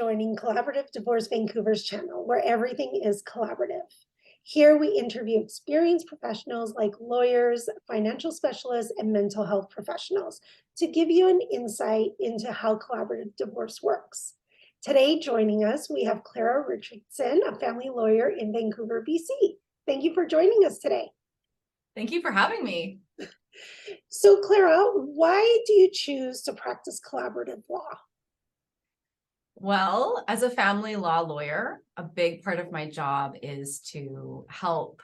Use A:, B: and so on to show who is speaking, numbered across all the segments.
A: joining Collaborative Divorce Vancouver's channel, where everything is collaborative. Here we interview experienced professionals like lawyers, financial specialists, and mental health professionals to give you an insight into how collaborative divorce works. Today, joining us, we have Clara Richardson, a family lawyer in Vancouver, BC. Thank you for joining us today.
B: Thank you for having me.
A: So, Clara, why do you choose to practice collaborative law?
B: Well, as a family law lawyer, a big part of my job is to help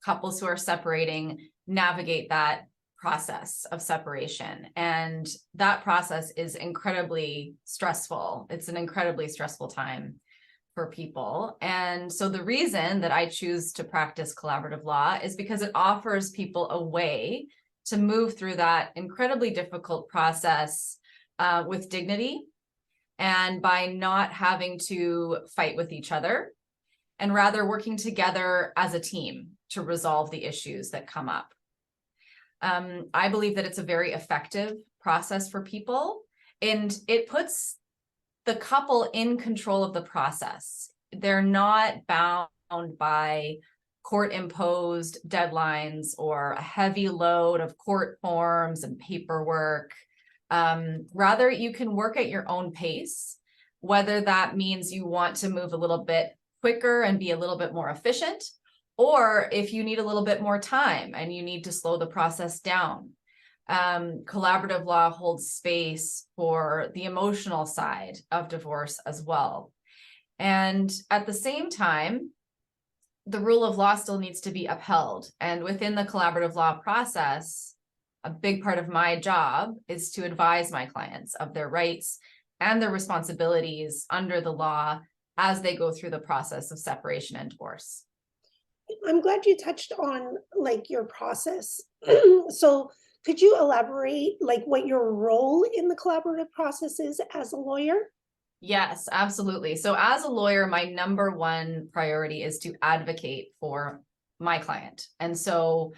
B: couples who are separating navigate that process of separation. And that process is incredibly stressful. It's an incredibly stressful time for people. And so the reason that I choose to practice collaborative law is because it offers people a way to move through that incredibly difficult process with dignity, and by not having to fight with each other, and rather working together as a team to resolve the issues that come up. I believe that it's a very effective process for people, and it puts the couple in control of the process. They're not bound by court-imposed deadlines or a heavy load of court forms and paperwork. Rather, you can work at your own pace, whether that means you want to move a little bit quicker and be a little bit more efficient, or if you need a little bit more time and you need to slow the process down. Collaborative law holds space for the emotional side of divorce as well. And at the same time, the rule of law still needs to be upheld. And within the collaborative law process, a big part of my job is to advise my clients of their rights and their responsibilities under the law as they go through the process of separation and divorce.
A: I'm glad you touched on your process. So could you elaborate what your role in the collaborative process is as a lawyer?
B: Yes, absolutely. So as a lawyer, my number one priority is to advocate for my client. And so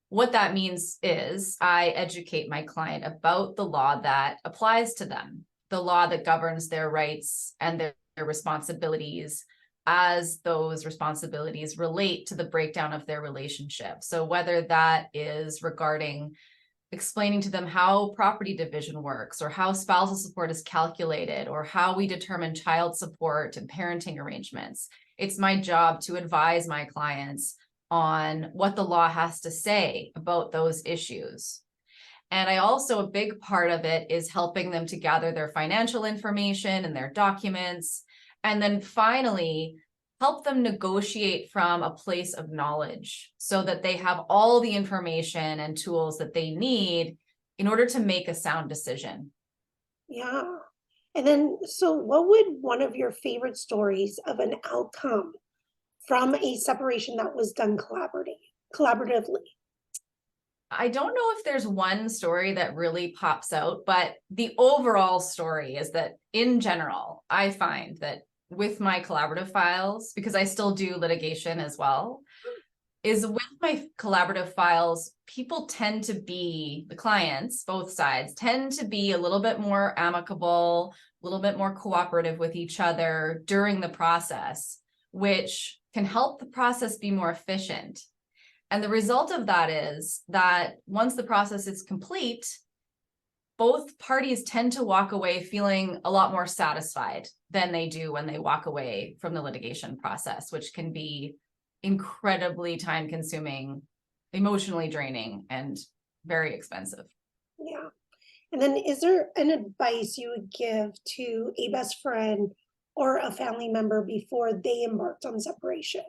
B: what that means is I educate my client about the law that applies to them, the law that governs their rights and their responsibilities as those responsibilities relate to the breakdown of their relationship. So whether that is regarding explaining to them how property division works, or how spousal support is calculated, or how we determine child support and parenting arrangements, it's my job to advise my clients on what the law has to say about those issues. And I also, a big part of it is helping them to gather their financial information and their documents, and then finally help them negotiate from a place of knowledge so that they have all the information and tools that they need in order to make a sound decision.
A: Yeah. And then, so what would one of your favorite stories of an outcome from a separation that was done collaboratively?
B: I don't know if there's one story that really pops out, but the overall story is that in general, I find that with my collaborative files, because I still do litigation as well, is with my collaborative files, people tend to be, the clients, both sides, tend to be a little bit more amicable, a little bit more cooperative with each other during the process, which can help the process be more efficient. And the result of that is that once the process is complete, both parties tend to walk away feeling a lot more satisfied than they do when they walk away from the litigation process, which can be incredibly time-consuming, emotionally draining, and very expensive.
A: Yeah. And then is there an advice you would give to a best friend or a family member before they embarked on separation?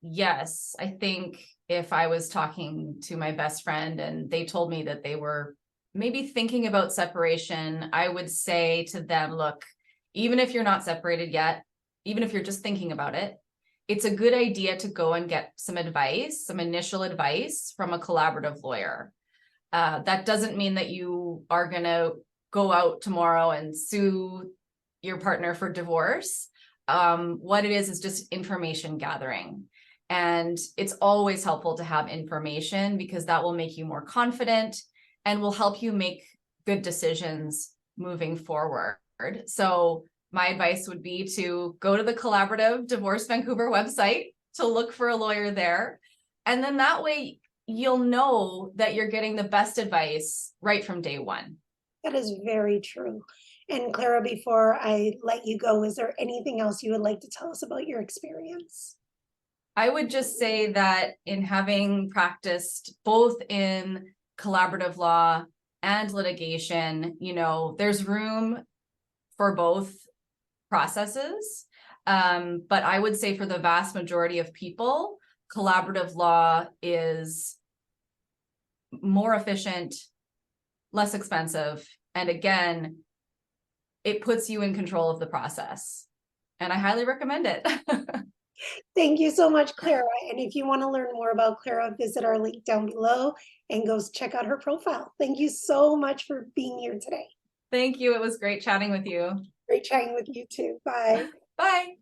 B: Yes, I think if I was talking to my best friend and they told me that they were maybe thinking about separation, I would say to them, look, even if you're not separated yet, even if you're just thinking about it, it's a good idea to go and get some advice, some initial advice from a collaborative lawyer. That doesn't mean that you are going to go out tomorrow and sue your partner for divorce. What it is just information gathering. And it's always helpful to have information because that will make you more confident and will help you make good decisions moving forward. So my advice would be to go to the Collaborative Divorce Vancouver website to look for a lawyer there. And then that way you'll know that you're getting the best advice right from day one.
A: That is very true. And Clara, before I let you go, is there anything else you would like to tell us about your experience?
B: I would just say that in having practiced both in collaborative law and litigation, there's room for both processes. But I would say for the vast majority of people, collaborative law is more efficient, less expensive, and again, it puts you in control of the process. And I highly recommend it.
A: Thank you so much, Clara. And if you want to learn more about Clara, visit our link down below and go check out her profile. Thank you so much for being here today.
B: Thank you. It was great chatting with you.
A: Great chatting with you too. Bye.
B: Bye.